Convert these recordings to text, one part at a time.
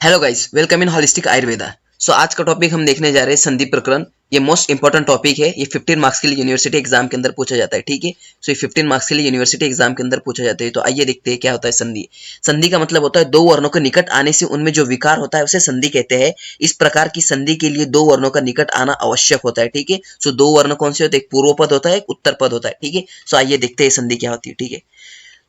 Hello guys, welcome in holistic Ayurveda. So आज का topic हम देखने जा रहे हैं संधि प्रकरण। ये मोस्ट इंपॉर्टेंट टॉपिक है। ये 15 मार्क्स के लिए यूनिवर्सिटी एग्जाम के अंदर पूछा जाता है। ठीक है। सो ये 15 मार्क्स के लिए यूनिवर्सिटी एग्जाम के अंदर पूछा जाता है। तो आइए देखते हैं क्या होता है संधि। संधि का मतलब होता है दो वर्णों के निकट आने से उनमें जो विकार होता है उसे संधि कहते हैं। इस प्रकार की संधि के लिए दो वर्णों का निकट आना आवश्यक होता है। ठीक है। सो दो वर्ण कौन से होते हैं? एक पूर्व पद होता है, एक उत्तर पद होता है। ठीक है। सो आइए देखते हैं संधि क्या होती है। ठीक है।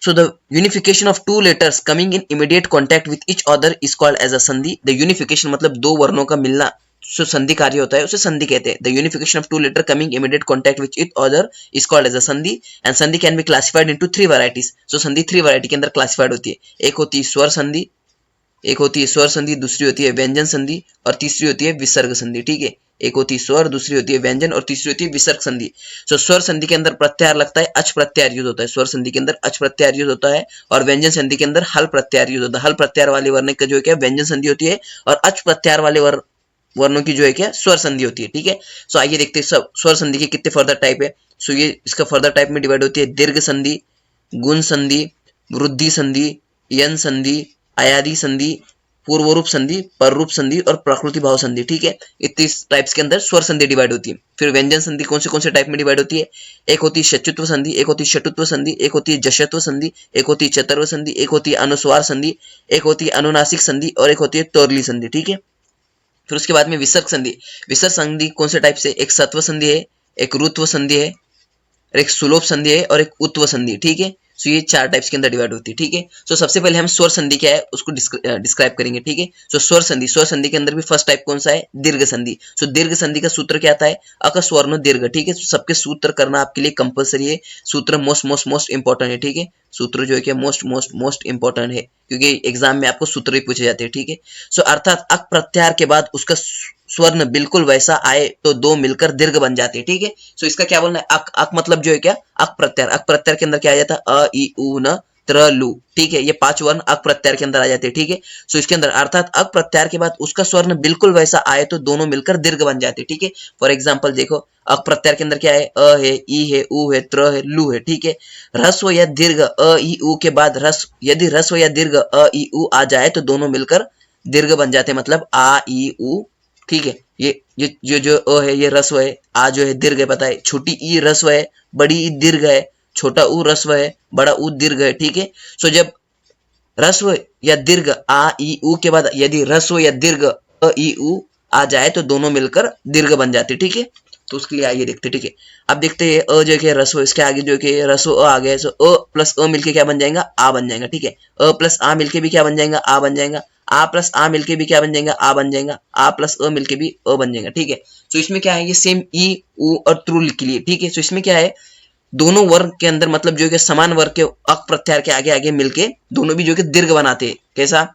So the unification of two letters coming in immediate contact with each other is called as a sandhi. The unification मतलब दो वर्णों का मिलना जो संधि कार्य होता है उसे संधि कहते हैं। The unification of two letter coming immediate contact with each other is called as a sandhi and sandhi can be classified into three varieties. So संधि three variety के अंदर classified होती है। एक होती है स्वर संधि, एक होती है स्वर संधि, दूसरी होती है व्यंजन संधि और तीसरी होती है विसर्ग संधि। ठीक है। एक होती है स्वर, दूसरी होती है व्यंजन और तीसरी होती है विसर्ग संधि। तो स्वर संधि के अंदर प्रत्याहार लगता है, अच प्रत्याहार यूज होता है। स्वर संधि के अंदर अच प्रत्याहार यूज होता है और व्यंजन संधि के अंदर हल प्रत्याहार यूज होता है। हल प्रत्याहार वाले वर्ण का जो है क्या व्यंजन संधि होती है और अच प्रत्याहार वाले वर्णों की जो है क्या स्वर संधि होती है। ठीक है। सो आइए देखते हैं स्वर संधि के कितने फर्दर टाइप है। सो ये इसका फर्दर टाइप में डिवाइड होती है दीर्घ संधि, गुण संधि, वृद्धि संधि, यन संधि, आयादी संधि, पूर्व रूप संधि, पर रूप संधि और प्रकृति भाव संधि। ठीक है। इतने टाइप्स के अंदर स्वर संधि डिवाइड होती है। फिर व्यंजन संधि कौन से टाइप में डिवाइड होती है? एक होती है शत्रुत्व संधि, एक होती है शटुत्व संधि, एक होती है जशत्व संधि, एक होती है चतुर्व संधि, एक होती है अनुस्वार संधि, एक होती है अनुनासिक संधि और एक होती है तोरली संधि। ठीक है। फिर उसके बाद में विसर्ग संधि। विसर्ग संधि कौन से टाइप से? एक सत्व संधि है, एक रुत्व संधि है, एक सुलोभ संधि है और एक उत्व संधि। ठीक है। सो ये चार टाइप्स के अंदर डिवाइड होती है। ठीक है। सो सबसे पहले हम स्वर संधि क्या है उसको डिस्क्राइब करेंगे। ठीक है। सो स्वर संधि के अंदर भी फर्स्ट टाइप कौन सा है? दीर्घ संधि। सो दीर्घ संधि का सूत्र क्या आता है? अकस्वर्ण दीर्घ। ठीक है। सबके सूत्र करना आपके लिए कंपलसरी है। सूत्र मोस्ट मोस्ट मोस्ट इंपॉर्टेंट है। ठीक है। सूत्र जो है क्या मोस्ट मोस्ट मोस्ट इंपॉर्टेंट है क्योंकि एग्जाम में आपको सूत्र ही पूछे जाते हैं। ठीक है। सो अर्थात अक प्रत्याहार के बाद उसका स्वर्ण बिल्कुल वैसा आए तो दो मिलकर दीर्घ बन जाते हैं। ठीक है। सो इसका क्या बोलना है? अक। अक मतलब जो है क्या अक प्रत्याहार। अक प्रत्याहार के अंदर क्या आ जाता है? अ ई उ न त्र लु। ठीक है। ये पांच वर्ण अक प्रत्याहार के अंदर आ जाते हैं। ठीक है। सो इसके अंदर अर्थात अक प्रत्याहार के बाद उसका स्वर्ण बिल्कुल वैसा आए तो दोनों मिलकर दीर्घ बन जाते हैं। ठीक है। फॉर एग्जाम्पल देखो अक प्रत्याहार के अंदर क्या है? अ है, ई है, उ है, त्र है, लु है। ठीक है। ह्रस्व या दीर्घ अ ई उ के बाद यदि ह्रस्व या दीर्घ अ ई उ आ जाए तो दोनों मिलकर दीर्घ बन जाते हैं। मतलब आ ई उ। ठीक है। ये जो अ है ये ह्रस्व है, आ जो है दीर्घ है। पता है छोटी ई ह्रस्व है, बड़ी ई दीर्घ है, छोटा ऊ ह्रस्व है, बड़ा ऊ दीर्घ है। ठीक है। सो जब ह्रस्व या दीर्घ आ ई उ के बाद यदि ह्रस्व या दीर्घ अ ई उ आ जाए तो दोनों मिलकर दीर्घ बन जाते। ठीक है। तो उसके लिए आइए देखते। ठीक है। अब देखते हैं अ जो है ह्रस्व, इसके आगे जो है ह्रस्व अ आ गया है। सो अ प्लस अ मिलके क्या बन जाएगा? आ बन जाएगा। ठीक है। अ प्लस आ मिलके भी क्या बन जाएगा? आ बन जाएगा। आ प्लस आ मिलके भी क्या बन जाएगा? आ बन जाएगा। आ प्लस अ मिलके भी अ बन जाएगा। ठीक है। सो इसमें क्या है? ये सेम ई उ और त्रुल के लिए। ठीक है। सो इसमें क्या है? दोनों वर्ग के अंदर मतलब जो है समान वर्ग के अक प्रत्याहार के आगे आगे मिलके दोनों भी जो है दीर्घ बनाते हैं। कैसा?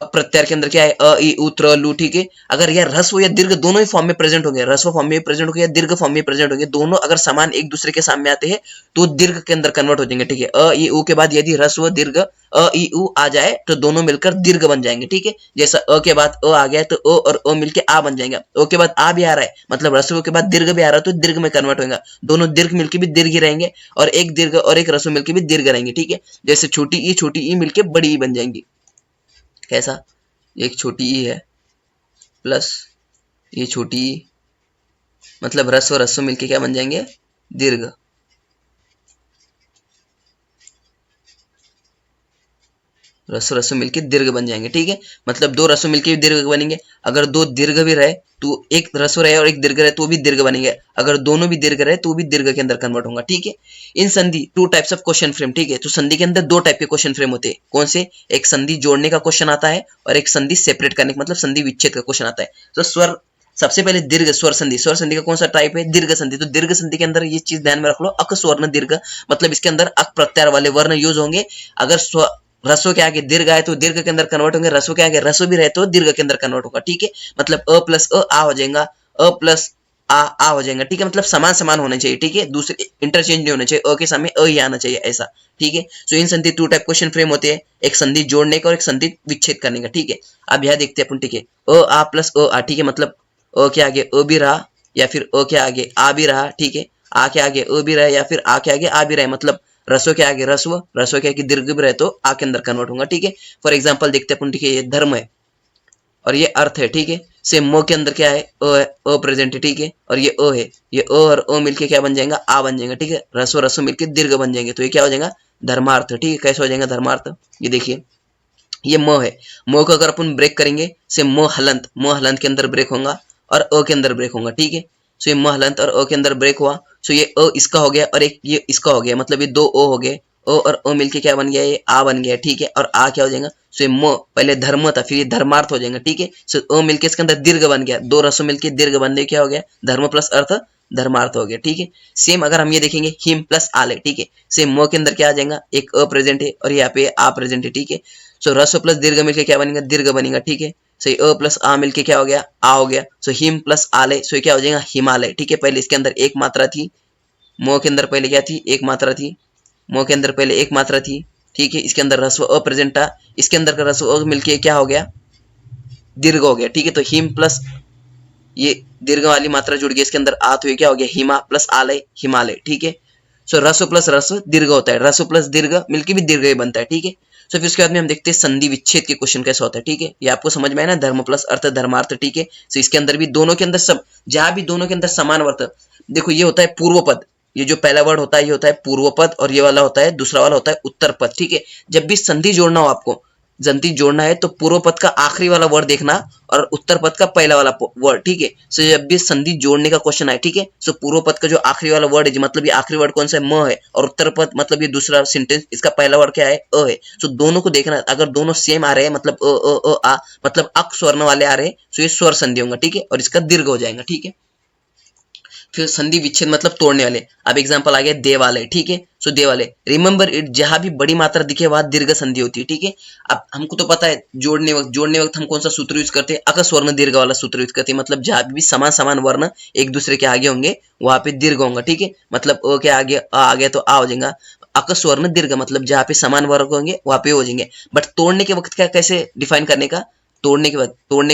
प्रत्यार के अंदर क्या है? अ ई उ त्र लू। ठीक है। अगर यह ह्रस्व या दीर्घ दोनों ही फॉर्म में प्रेजेंट होंगे, ह्रस्व फॉर्म में प्रेजेंट होंगे या दीर्घ फॉर्म में प्रेजेंट होंगे, दोनों अगर समान एक दूसरे के सामने आते हैं तो दीर्घ के अंदर कन्वर्ट हो जाएंगे। ठीक है। अ ई उ के बाद यदि ह्रस्व दीर्घ अ ई उ आ जाए तो दोनों मिलकर दीर्घ बन जाएंगे। ठीक है। जैसा अ के बाद अ आ गया तो अ और अ मिलकर आ बन जाएगा। अ के बाद आ भी आ रहा है मतलब ह्रस्व के बाद दीर्घ भी आ रहा है तो दीर्घ में कन्वर्ट होगा। दोनों दीर्घ मिलकर भी दीर्घ ही रहेंगे और एक दीर्घ और एक ह्रस्व मिलकर भी दीर्घ रहेंगे। ठीक है। जैसे छोटी ई मिलकर बड़ी ई बन जाएंगी। कैसा? एक छोटी ई है प्लस ये छोटी ई मतलब ह्रस्व ह्रस्व मिलके क्या बन जाएंगे? दीर्घ। ह्रस्व ह्रस्व मिलके दीर्घ बन जाएंगे। ठीक है। मतलब दो ह्रस्व मिलके भी दीर्घ बनेंगे। अगर दो दीर्घ भी रहे तो एक ह्रस्व रहे और एक दीर्घ रहे तो भी दीर्घ बनेंगे। अगर दोनों भी दीर्घ रहे तो भी दीर्घ के अंदर कन्वर्ट होगा। ठीक है। इन संधि two types of question frame. ठीक है। तो संधि के अंदर दो टाइप के क्वेश्चन फ्रेम होते हैं। कौन से? एक संधि जोड़ने का क्वेश्चन आता है और एक संधि सेपरेट करने का मतलब संधि विच्छेद का क्वेश्चन आता है। तो स्वर सबसे पहले दीर्घ स्वर संधि। स्वर संधि का कौन सा टाइप है? दीर्घ संधि। तो दीर्घ संधि के अंदर ये चीज ध्यान में रख लो, अक स्वर्ण दीर्घ मतलब इसके अंदर अक प्रत्याहार वाले वर्ण यूज होंगे। अगर ह्रस्व के आगे दीर्घ आए तो दीर्घ के अंदर कन्वर्ट होंगे, ह्रस्व के आगे ह्रस्व भी रहे तो दीर्घ के अंदर कन्वर्ट होगा। ठीक है। मतलब अ प्लस अ आ हो जाएगा, अ प्लस आ हो जाएगा। ठीक है। मतलब समान समान होने चाहिए। ठीक है। दूसरे इंटरचेंज नहीं होने चाहिए, अ के सामने अ ही आना चाहिए ऐसा। ठीक है। सो इन संधि टू टाइप क्वेश्चन फ्रेम होते हैं, एक संधि जोड़ने का और एक संधि विच्छेद करने का। ठीक है। अब यह देखते हैं अपन। ठीक है। अ आ प्लस अ आ। ठीक है। मतलब अ के आगे अ भी रहा या फिर अ के आगे आ भी रहा। ठीक है। आ के आगे अ भी रहा या फिर आ के आगे आ भी रहा। मतलब रसों के आगे रस्व के आगे दीर्घ भी रहे तो आ के अंदर कन्वर्ट होगा। ठीक है। फॉर एग्जाम्पल देखते हैं अपन। ठीक है। ये धर्म है, और ये अर्थ है, ठीक है। सेम म के अंदर क्या है, अ है, अ प्रेजेंट है, ठीक है। और ये अ है, ये अ और अ मिलके क्या बन जाएगा, आ बन जाएगा, ठीक है। रसो रसो मिलके दीर्घ बन जाएंगे, तो ये क्या हो जाएगा, धर्मार्थ, ठीक है। कैसे हो जाएगा धर्मार्थ, ये देखिए, ये म है, म को अगर अपन ब्रेक करेंगे, से म हलंत के अंदर ब्रेक होगा और अ के अंदर ब्रेक होगा, ठीक है। सो ये म हलंत और अ के अंदर ब्रेक हुआ, सो ये अ इसका हो गया और एक ये इसका हो गया, मतलब ये दो ओ हो गए, अ और अ मिलके क्या बन गया, ये आ बन गया, ठीक है। और आ क्या हो जाएगा, सो ये म पहले धर्म था, फिर ये धर्मार्थ हो जाएगा, ठीक है। सो अ मिलके इसके अंदर दीर्घ बन गया, दो रसों मिलके दीर्घ बनने क्या हो गया, धर्म प्लस अर्थ धर्मार्थ हो गया, ठीक है। सेम अगर हम ये देखेंगे हिम प्लस आले, ठीक है। सेम म के अंदर क्या आ जाएगा, एक अ प्रेजेंट है और यहाँ पे आ प्रेजेंट है, ठीक है। सो रसो प्लस दीर्घ मिलके क्या बनेगा, दीर्घ बनेगा, ठीक है। सो अ प्लस आ मिलके क्या हो गया, आ हो गया। सो हिम प्लस आले, सो क्या हो जाएगा, हिमालय, ठीक है। पहले इसके अंदर एक मात्रा थी, मो के अंदर पहले क्या थी, एक मात्रा थी, मो के अंदर पहले एक मात्रा थी, ठीक है। इसके अंदर रस्व अ प्रेजेंट था, इसके अंदर का रस्व अ मिलके क्या हो गया, दीर्घ हो गया, ठीक है। तो हिम प्लस ये दीर्घ वाली मात्रा जुड़ गई, इसके अंदर आ, तो ये क्या हो गया, हिमा प्लस आलय हिमालय, ठीक है। सो रस्व प्लस रस्व दीर्घ होता है, रस्व प्लस दीर्घ मिलके भी दीर्घ ही बनता है, ठीक है। सो फिर उसके बाद में हम देखते हैं संधि विच्छेद के क्वेश्चन कैसे होता है, ठीक है। ये आपको समझ में आया ना, धर्म प्लस अर्थ धर्मार्थ, ठीक है। सो इसके अंदर भी दोनों के अंदर सब, जहां भी दोनों के अंदर समान वर्त, देखो ये होता है पूर्व पद, ये जो पहला वर्ड होता है ये होता है पूर्व पद, और ये वाला होता है दूसरा वाला होता है उत्तर पद, ठीक है। जब भी संधि जोड़ना हो आपको, संधि जोड़ना है तो पूर्व पद का आखिरी वाला वर्ड देखना और उत्तर पद का पहला वाला वर्ड, ठीक है। सो जब भी संधि जोड़ने का क्वेश्चन आए, ठीक है, सो पूर्व पद का जो आखिरी वाला वर्ड है, मतलब ये आखिरी वर्ड कौन सा है, म है, और उत्तर पद मतलब ये दूसरा सेंटेंस, इसका पहला वर्ड क्या है, अ है। सो दोनों को देखना, अगर दोनों सेम आ रहे हैं, मतलब आ, मतलब अक स्वर्ण वाले आ रहे हैं, सो ये स्वर संधि होगा, ठीक है, और इसका दीर्घ हो जाएगा, ठीक है। फिर संधि विच्छेद मतलब तोड़ने वाले, अब एग्जांपल आ गया देवालय, ठीक है। सो देवालय, रिमेंबर इट, जहां भी बड़ी मात्रा दिखे वहां दीर्घ संधि होती है, ठीक है। अब हमको तो पता है जोड़ने वक्त हम कौन सा सूत्र यूज करते हैं, अकस्वर्ण दीर्घ वाला सूत्र यूज करते हैं, मतलब जहां भी समान समान वर्ण एक दूसरे के आगे होंगे वहां पे दीर्घ होगा, ठीक है। मतलब अ के आगे आ गया तो आ हो जाएगा, अकस्वर्ण दीर्घ मतलब जहां पे समान वर्ग होंगे वहां पे हो जाएंगे। बट तोड़ने के वक्त क्या, कैसे डिफाइन करने का, तोड़ने के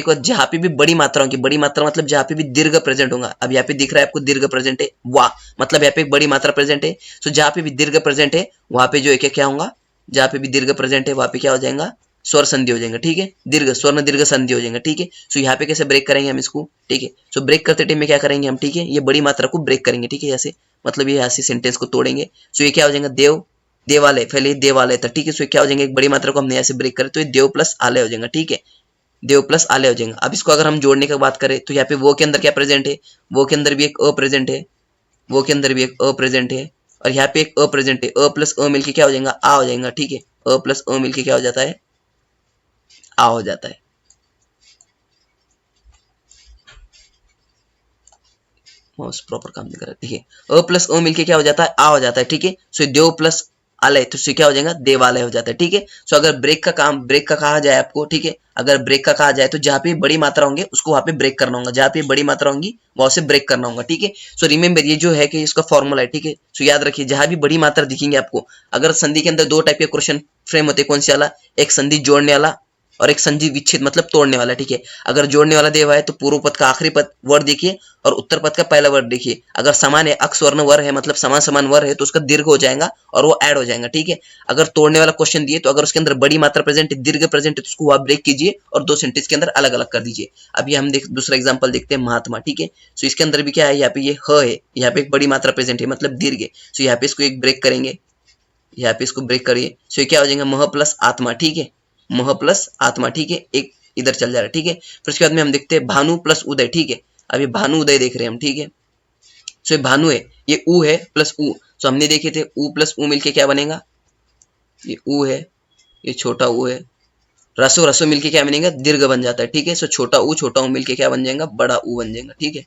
बाद जहां पे भी बड़ी मात्रा होगी, बड़ी मात्रा मतलब जहां पे भी दीर्घ प्रेजेंट होगा, अब यहाँ पे दिख रहा है आपको दीर्घ प्रेजेंट है, वाह मतलब यहाँ पे एक बड़ी मात्रा प्रेजेंट है। सो जहां पे भी दीर्घ प्रेजेंट है वहां पे जो है क्या होगा, जहां पे भी दीर्घ प्रेजेंट है वहां पे क्या हो जाएगा, स्वर संधि हो जाएगा, ठीक है। दीर्घ स्वर्ण दीर्घ संधि हो जाएगा, ठीक है। सो यहाँ पे कैसे ब्रेक करेंगे हम इसको, ठीक है। सो ब्रेक करते टाइम में क्या करेंगे हम, ठीक है, ये बड़ी मात्रा को ब्रेक करेंगे, ठीक है, ऐसे मतलब ये ऐसे सेंटेंस को तोड़ेंगे। सो ये क्या हो जाएगा, देवालय, पहले देवालय था, ठीक है। सो क्या हो जाएंगे, एक बड़ी मात्रा को हमने ऐसे ब्रेक करे तो ये देव प्लस आलय हो जाएगा, ठीक है, देव प्लस आलय हो जाएगा। अब इसको अगर हम जोड़ने की बात करें तो यहाँ पे वो के अंदर क्या प्रेजेंट है, वो के अंदर भी एक अ प्रेजेंट है, वो के अंदर भी एक अ प्रेजेंट है, और यहाँ पे एक अ प्रेजेंट है, अ प्लस अ मिलके क्या हो जाएगा, आ हो जाएगा, ठीक है। अ प्लस अ मिलके क्या हो जाता है, आ हो जाता है। माउस प्रॉपर काम नहीं कर रहा, ठीक है। अ प्लस अ मिलके क्या हो जाता है, आ हो जाता है, ठीक है। सो देव प्लस आलय, तो क्या हो जाएगा, देवालय हो जाता है, ठीक है। सो अगर ब्रेक का कहा जाए आपको, ठीक है, अगर ब्रेक का कहा जाए तो जहां पे बड़ी मात्रा होंगे उसको वहां पे ब्रेक करना होगा, जहां पे बड़ी मात्रा होंगी वहां से ब्रेक करना होगा, ठीक है। सो रिमेंबर ये जो है कि इसका फॉर्मूला है, ठीक है। सो याद रखिए, जहां भी बड़ी मात्रा दिखेंगे आपको, अगर संधि के अंदर दो टाइप के क्वेश्चन फ्रेम होते हैं, कौन से वाला, एक संधि जोड़ने वाला और एक संधि विच्छेद मतलब तोड़ने वाला, ठीक है। अगर जोड़ने वाला दिया हुआ है तो पूर्व पद का आखिरी पद वर्ड देखिए और उत्तर पद का पहला वर्ड देखिए, अगर समान है, अक्स्वर्ण वर्ग है, मतलब समान समान वर्ग है, तो उसका दीर्घ हो जाएगा और वो ऐड हो जाएगा, ठीक है। अगर तोड़ने वाला क्वेश्चन दिए तो अगर उसके अंदर बड़ी मात्रा प्रेजेंट है, दीर्घ प्रेजेंट है, तो उसको आप ब्रेक कीजिए और दो सेंटेंस के अंदर अलग अलग कर दीजिए। अभी हम दूसरा एग्जाम्पल देखते हैं, महात्मा, ठीक है। सो इसके अंदर भी क्या है, यहाँ पे ये ह है, यहाँ पे एक बड़ी मात्रा प्रेजेंट है मतलब दीर्घ है। सो यहाँ पे इसको एक ब्रेक करेंगे, यहाँ पे इसको ब्रेक करिए, सो ये क्या हो जाएगा, मह प्लस आत्मा, ठीक है, मह प्लस आत्मा, ठीक है, एक इधर चल जा रहा है, ठीक है। फिर उसके बाद में हम देखते हैं भानु प्लस उदय, ठीक है। अभी भानु उदय देख रहे हैं हम, ठीक है। सो ये भानु है, ये ऊ है प्लस ऊ, सो हमने देखे थे ऊ प्लस ऊ मिलके क्या बनेगा, ये ऊ है, ये छोटा ऊ है, रसो रसो मिलके क्या बनेगा, दीर्घ बन जाता है, ठीक है। सो छोटा ऊ मिलके क्या बन जाएगा, बड़ा ऊ बन जाएगा, ठीक है,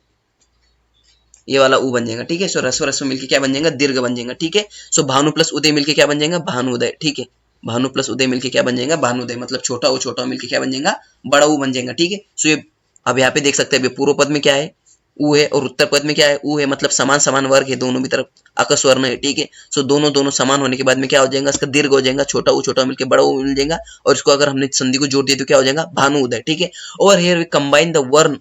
ये वाला ऊ बन जाएगा, ठीक है। सो रसो रसो मिलके क्या बन जाएगा, दीर्घ बन जाएगा, ठीक है। सो भानु प्लस उदय मिलके क्या बन जाएगा, भानुदय, ठीक है। भानु प्लस उदय मिलके क्या बन जाएगा, भानुदय, मतलब छोटा ऊ मिलके क्या बन जाएगा, बड़ा ऊ बन जाएगा, ठीक है। सो ये अब यहाँ पे देख सकते हैं पूर्व पद में क्या है, ऊ है, और उत्तर पद में क्या है, ऊ है, मतलब समान समान वर्ग है, दोनों भी तरफ अकस्वर्ण है, ठीक है। सो दोनों दोनों समान होने के बाद में क्या हो जाएगा, इसका दीर्घ हो जाएगा, छोटा ऊ मिलके बड़ा ऊ मिल जाएगा, और इसको अगर हमने संधि को जोड़ दिया तो क्या हो जाएगा, भानु उदय, ठीक है। और हियर वी कंबाइन द वर्ण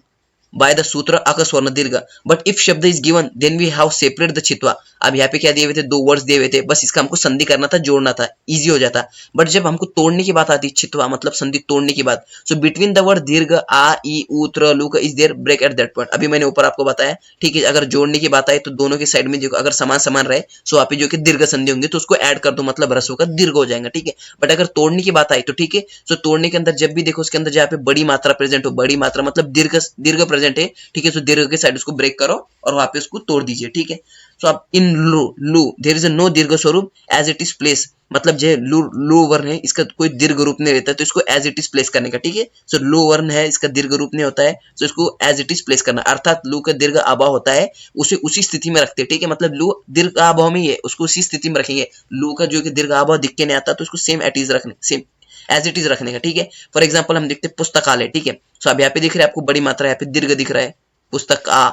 बाय द सूत्र अक स्वर्ण दीर्घ, बट इफ शब्द is given then we have separate the चित्वा। अब यहाँ पे क्या दिए हुए थे, दो वर्ड्स दिए हुए थे, बस इसका हमको संधि करना था, जोड़ना था, इजी हो जाता। बट जब हमको तोड़ने की बात आती है, चित्वा मतलब संधि तोड़ने की बात, सो बिटवीन द वर्ड दीर्घ आ ई उ त्र लु का is there break at that point. अभी मैंने ऊपर आपको बताया, ठीक है, अगर जोड़ने की बात आए तो दोनों के साइड में जो अगर समान समान रहे, सो आप जो कि दीर्घ संधि होंगे तो उसको ऐड कर दो, मतलब रसों का दीर्घ हो जाएगा, ठीक है। बट अगर तोड़ने की बात आई तो ठीक है, सो तोड़ने के अंदर जब भी देखो उसके अंदर जहाँ पे बड़ी मात्रा प्रेजेंट हो, बड़ी मात्रा मतलब दीर्घ दीर्घ प्रेजेंट है, ठीक है, सो दीर्घ के साइड उसको ब्रेक करो और वहां पे उसको तोड़ दीजिए, ठीक है। सो आप इन लू लू देयर इज नो दीर्घ स्वरूप एज इट इज प्लेस, मतलब जो लू लू वर्ण है इसका कोई दीर्घ रूप नहीं रहता है, तो इसको एज इट इज प्लेस करने का, ठीक है। सो लू वर्ण है इसका दीर्घ रूप नहीं होता है, तो इसको एज इट इज प्लेस करना, अर्थात लू का दीर्घ अभाव होता है उसे उसी स्थिति में रखते हैं, ठीक है, मतलब लू दीर्घ अभाव में ही है उसको उसी स्थिति में रखेंगे। लू का जो कि दीर्घ अभाव दिख के नहीं आता तो उसको सेम एट इज रखने, सेम एज इट इज रखने का, ठीक है। फॉर एग्जाम्पल हम देखते हैं पुस्तकालय, ठीक है। सो अब यहाँ पे दिख रहा है आपको बड़ी मात्रा, यहाँ पे दीर्घ दिख रहा है, पुस्तक आ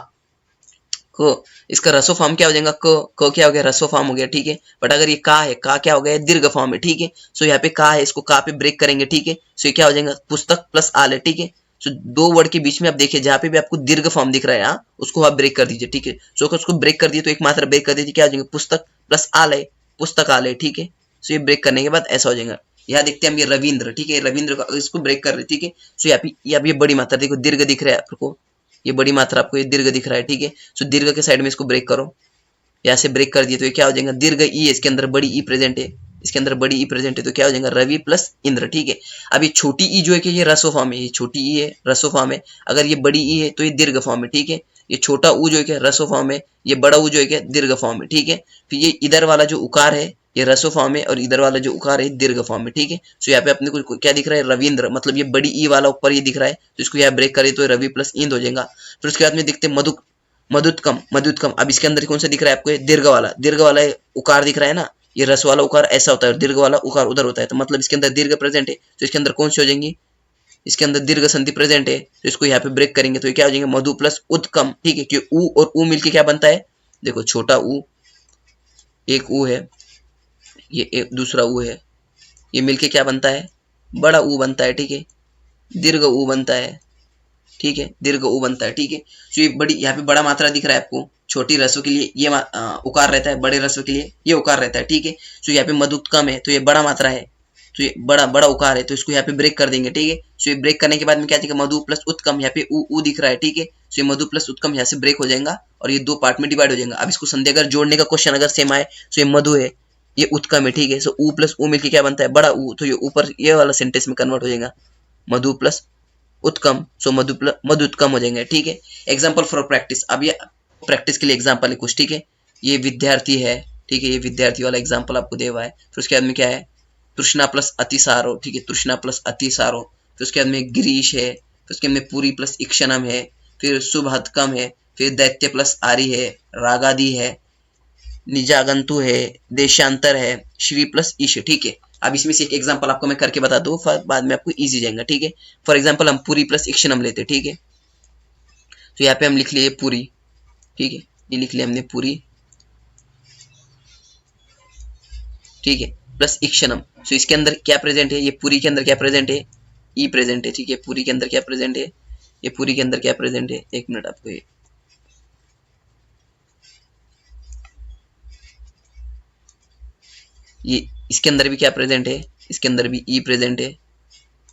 को, इसका रसो फॉर्म क्या हो जाएगा, को क्या हो गया, रसो फॉर्म हो गया, ठीक है। बट अगर ये का है, का क्या हो गया, दीर्घ फॉर्म है, ठीक है। सो यहाँ पे का है, इसको का पे ब्रेक करेंगे, ठीक है। सो ये क्या हो जाएगा, पुस्तक प्लस आल है, ठीक है। सो दो वर्ड के बीच में आप देखिए जहां पे भी आपको दीर्घ फॉर्म दिख रहा है, उसको आप ब्रेक कर दीजिए, ठीक है। सो अगर उसको ब्रेक कर दिए तो एक मात्रा ब्रेक कर दीजिए, क्या हो जाएगा, पुस्तक प्लस आल है, पुस्तक आल है, ठीक है। सो ये ब्रेक करने के बाद ऐसा हो जाएगा। यहाँ देखते हैं हम ये रविंद्र, ठीक है, रविंद्र को इसको ब्रेक कर रहे, ठीक है। सो यहाँ पे ये बड़ी मात्रा देखो, दीर्घ दिख रहा है आपको, ये बड़ी मात्रा आपको ये दीर्घ दिख रहा है, ठीक है। सो दीर्घ के साइड में इसको ब्रेक करो, यहाँ से ब्रेक कर दिए तो ये क्या हो जाएगा, दीर्घ ई है, इसके अंदर बड़ी ई प्रेजेंट है, इसके अंदर बड़ी ई प्रेजेंट है, तो क्या हो जाएगा, रवि प्लस इंद्र, ठीक है। अब ये छोटी ई जो है कि ये रसो फॉर्म है, ये छोटी ई है रसो फॉर्म है, अगर ये बड़ी ई है तो ये दीर्घ फॉर्म है, ठीक है। ये छोटा ऊ जो है कि रसो फॉर्म है, ये बड़ा ऊ जो है कि दीर्घ फॉर्म है, ठीक है। फिर ये इधर वाला जो उकार है ये रसो फॉर्म है और इधर वाला जो उकार है दीर्घ फॉर्म है, ठीक है। सो यहाँ पे अपने को क्या दिख रहा है, रविंद्र, मतलब ये बड़ी ई वाला ऊपर ये दिख रहा है, तो इसको यहाँ ब्रेक करे तो रवि प्लस इंद हो जाएगा। फिर उसके बाद में देखते हैं मधुत्कम, मधुत्कम। अब इसके अंदर कौन सा दिख रहा है आपको, दीर्घ वाला उकार दिख रहा है ना, ये रस वाला उकार ऐसा होता है, दीर्घ वाला उकार उधर होता है, तो मतलब इसके अंदर दीर्घ प्रेजेंट है, तो इसके अंदर कौन सी हो जाएंगी, इसके अंदर दीर्घ संधि प्रेजेंट है, तो इसको यहाँ पे ब्रेक करेंगे तो ये क्या हो जाएंगे, मधु प्लस उत्कम, ठीक है। क्योंकि ऊ और ऊ मिलके क्या बनता है, देखो छोटा ऊ, एक ऊ है, ये एक दूसरा ऊ है, ये मिलके क्या बनता है, बड़ा ऊ बनता है, ठीक है, दीर्घ ऊ बनता है, ठीक है, दीर्घ ऊ बनता है, ठीक है। तो ये बड़ी यहाँ पे बड़ा मात्रा दिख रहा है आपको, छोटी रसों के लिए ये उकार रहता है, बड़े रसों के लिए ये उकार रहता है, ठीक है। तो यहाँ पे मधुत्कम है तो ये बड़ा मात्रा है, तो ये बड़ा बड़ा उकार है, तो इसको यहाँ पे ब्रेक कर देंगे, ठीक है। तो ये ब्रेक करने के बाद में क्या दिखेगा, मधु प्लस उत्कम, यहाँ पे ऊ दिख रहा है, ठीक है। तो ये मधु प्लस उत्कम यहाँ से ब्रेक हो जाएगा और ये दो पार्ट में डिवाइड हो जाएगा। अब इसको संधि अगर जोड़ने का क्वेश्चन अगर सेम आए, तो ये मधु है, ये उत्कम है, ठीक है। सो ऊ प्लस ऊ मिलकर क्या बनता है, बड़ा ऊ, तो ये ऊपर ये वाला सेंटेंस में कन्वर्ट हो जाएगा, मधु प्लस उत्कम, सो मधु उत्कम हो जाएंगे, ठीक है। एग्जाम्पल फॉर प्रैक्टिस, अब ये प्रैक्टिस के लिए एग्जाम्पल है कुछ, ठीक है। ये विद्यार्थी है, ठीक है, ये विद्यार्थी वाला एग्जाम्पल आपको दे हुआ है। फिर उसके बाद में क्या है, तृष्णा प्लस अतिसारो, ठीक है, तृष्णा प्लस अतिसारो। फिर उसके बाद में गिरीश है, फिर उसके बाद में पूरी प्लस इक्षणम है, फिर शुभहतकम है, फिर दैत्य प्लस आरी है, रागादि है, निजागंतु है, देशांतर है, श्री प्लस ईश, ठीक है। अब इसमें से एक एग्जांपल आपको मैं करके बता दूं, बाद में आपको इजी जाएगा, ठीक है। फॉर एग्जांपल हम पूरी प्लस इक्षणम लेते, ठीक है। तो यहाँ पे हम लिख लिए पूरी, ठीक है, ये लिख लिया हमने पूरी, ठीक है, प्लस इक्षणम। तो इसके अंदर क्या प्रेजेंट है, ये पूरी के अंदर क्या प्रेजेंट है, ई प्रेजेंट है, ठीक है। पूरी के अंदर क्या प्रेजेंट है, ये पूरी के अंदर क्या प्रेजेंट है, एक मिनट आपको ये इसके अंदर भी क्या प्रेजेंट है, इसके अंदर भी ई प्रेजेंट है,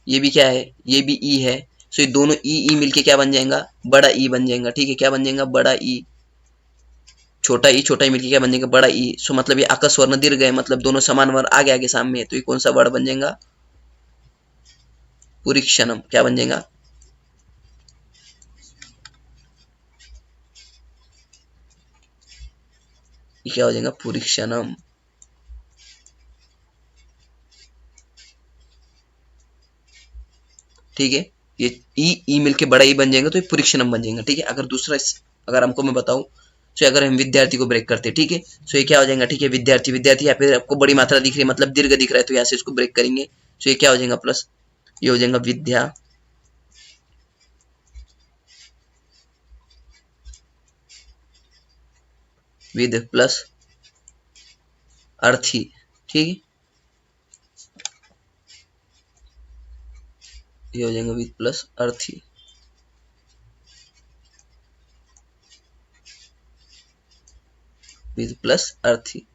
ये भी क्या है, ये भी ई है। सो ये दोनों ई मिलके क्या बन जाएगा, बड़ा ई बन जाएगा, ठीक है। क्या बन जाएगा, बड़ा ई, छोटा ई मिलके क्या बन जाएगा, बड़ा ई। सो मतलब ये आकस वर्ण दीर्घ है, मतलब दोनों समान वर्ण आगे आगे सामने है, तो ये कौन सा वर्ड बन जाएगा, पुरीक्षणम, क्या बन जाएगा, ये क्या हो जाएगा, पुरीक्षणम, ठीक है। ये ई मिलके बड़ा ई बन जाएगा तो ये पुरीक्षणम बन जाएगा, ठीक है। अगर दूसरा अगर हमको मैं बताऊं, तो अगर हम विद्यार्थी को ब्रेक करते, ठीक है, तो ये क्या हो जाएगा, ठीक है, विद्यार्थी, विद्यार्थी यहाँ पे आपको बड़ी मात्रा दिख रही है, मतलब दीर्घ दिख रहा है, तो यहाँ से इसको ब्रेक करेंगे, तो ये क्या हो जाएगा, प्लस ये हो जाएगा विद्या, विद प्लस अर्थी, ठीक है, ये हो जाएगा विद प्लस अर्थी, प्लस अर्थी,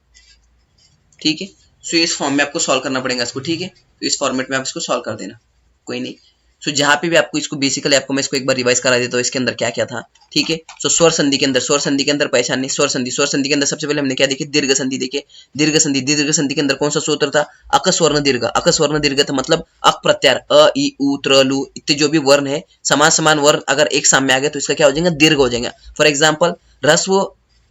ठीक है। सो इस फॉर्म में आपको सॉल्व करना पड़ेगा इसको, ठीक है। तो इस फॉर्मेट में आप इसको सॉल्व कर देना, कोई नहीं। सो जहाँ पे भी आपको इसको बेसिकली आपको मैं इसको एक बार रिवाइज करा देता हूँ इसके अंदर क्या क्या था, ठीक है। सो स्वर संधि के अंदर, स्वर संधि के अंदर पहचान नहीं, स्वर संधि के अंदर सबसे पहले हमने क्या देखी, दीर्घ संधि देखे। दीर्घ संधि के अंदर कौन सा सूत्र था, अकस्वर्ण दीर्घ। अकस्वर्ण दीर्घ था मतलब अक प्रत्यार अ ई उ त्र लु इत्यादि जो भी वर्ण है, समान समान वर्ण अगर एक सामने आ गए तो इसका क्या हो जाएगा, दीर्घ हो जाएगा। फॉर एग्जाम्पल ह्रस्व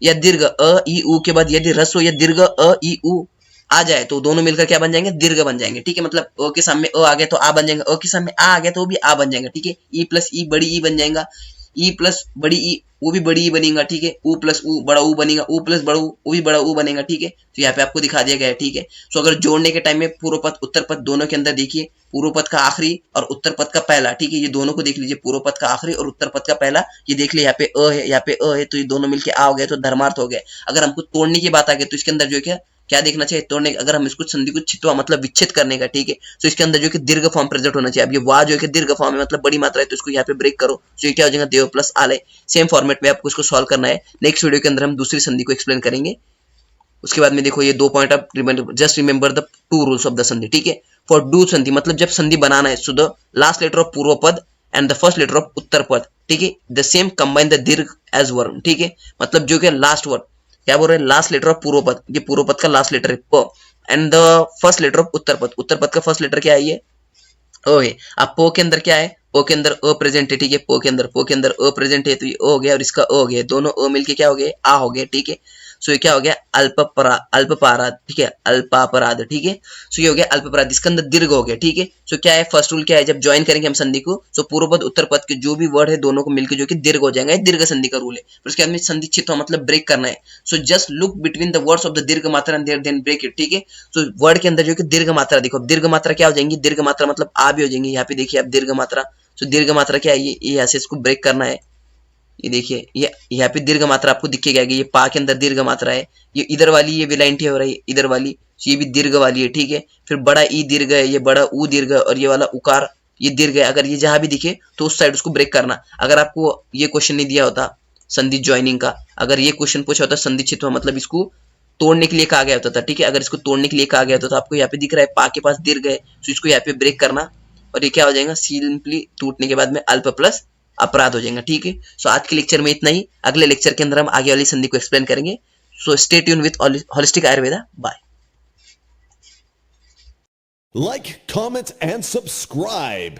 या दीर्घ अ ई उ के बाद यदि ह्रस्व या दीर्घ अ ई उ आ जाए तो दोनों मिलकर क्या बन जाएंगे, दीर्घ बन जाएंगे, ठीक है। मतलब अ के सामने अ आ गया तो आ बन जाएगा, अ के सामने आ गया तो वो भी आ बन जाएगा, ठीक है। ई प्लस ई बड़ी ई बन जाएगा, ई प्लस बड़ी ई वो भी बड़ी ई बनेगा, ठीक है। उ प्लस उ बड़ा उ बनेगा, उ प्लस बड़ा उ वो भी बड़ा उ बनेगा, ठीक है। तो यहाँ पे आपको दिखा दिया गया है, ठीक है। सो अगर जोड़ने के टाइम में पूर्व पद उत्तर पद दोनों के अंदर देखिए, पूर्व पद का आखिरी और उत्तर पद का पहला, ठीक है। ये दोनों को देख लीजिए, पूर्व पद का आखिरी और उत्तर पद का पहला, ये देख लिया यहाँ पे अ है, यहाँ पे अ है, तो ये दोनों मिलके आ हो गए तो धर्मार्थ हो गया। अगर हमको तोड़ने की बात आ गई तो इसके अंदर जो है क्या क्या देखना चाहिए, तोड़ने, अगर हम इसको संधि को छितवा मतलब विच्छेद करने का, ठीक है। तो इसके अंदर जो कि दीर्घ फॉर्म प्रेजेंट होना चाहिए। अब ये वाह जो है कि दीर्घ फॉर्म है मतलब बड़ी मात्रा है, तो इसको यहाँ पे ब्रेक करो, तो ये क्या हो जाएगा, देव प्लस आलय। सेम फॉर्मेट में आपको इसको सॉल्व करना है। नेक्स्ट वीडियो के अंदर हम दूसरी संधि को एक्सप्लेन करेंगे। उसके बाद में देखो ये 2 पॉइंट आप just remember the 2 rules of the संधि, ठीक है। फॉर डू संधि मतलब जब संधि बनाना है, so the last letter of पूर्व पद and the first letter of उत्तर पद, ठीक है, द सेम कंबाइन द दीर्घ एज वर्ण, ठीक है। मतलब जो कि लास्ट वर्ड क्या बोल रहे हैं, लास्ट लेटर ऑफ पूर्व पद, ये पूर्व पद का लास्ट लेटर है प, and the first letter of उत्तर पद, उत्तर पद का फर्स्ट लेटर क्या है, ये ओ है। अब पो के अंदर क्या है, पो के अंदर अ प्रेजेंट है, ठीक है। पो के अंदर अ प्रेजेंट है, तो ये ओ हो गया और इसका अ हो गया, दोनों अ मिलके क्या हो गए, आ हो गए, ठीक है। सो ये क्या हो गया, अल्पपराध, ठीक है, अल्पापराध, ठीक है। सो ये हो गया अल्पपराध, इसके अंदर दीर्घ हो गया, ठीक है। सो क्या है, फर्स्ट रूल क्या है, जब ज्वाइन करेंगे हम संधि को, सो पूर्व पद उत्तर पद के जो भी वर्ड है दोनों को मिलकर जो कि दीर्घ हो जाएंगे, दीर्घ संधि का रूल है। फिर उसके बाद में संधि छित्वा मतलब ब्रेक करना है। So just look between the words of the दीर्घ मात्रा एंड देन ब्रेक इट, ठीक है। सो वर्ड के अंदर जो कि दीर्घ मात्रा, देखो दीर्घ मात्रा क्या हो जाएंगी, दीर्घ मात्रा मतलब आ भी हो जाएंगी, यहाँ पे देखिए आप दीर्घ मात्रा। सो दीर्घ मात्रा क्या है, ये यहाँ से इसको ब्रेक करना है। ये देखिए ये यहाँ पे दीर्घ मात्रा आपको दिखेगा, ये पा के अंदर दीर्घ मात्रा है, ये इधर वाली ये विलायंती हो रही है इधर वाली, ये भी दीर्घ वाली है, ठीक है। फिर बड़ा ई दीर्घ है, ये बड़ा ऊ दीर्घ है, और ये वाला उकार ये दीर्घ है। अगर ये जहां भी दिखे तो उस साइड उसको ब्रेक करना। अगर आपको ये क्वेश्चन नहीं दिया होता संधि ज्वाइनिंग का, अगर ये क्वेश्चन पूछा होता संधि छित्वा मतलब इसको तोड़ने के लिए कहा गया होता था, ठीक है। अगर इसको तोड़ने के लिए कहा गया होता तो आपको यहाँ पे दिख रहा है पा के पास दीर्घ है, तो इसको यहाँ पे ब्रेक करना और ये क्या हो जाएगा, सिंपली टूटने के बाद में अल्प प्लस अपराध हो जाएगा, ठीक है। सो आज के लेक्चर में इतना ही। अगले लेक्चर के अंदर हम आगे वाली संधि को एक्सप्लेन करेंगे। So stay tune with holistic Ayurveda. Bye. Like, comment, and subscribe.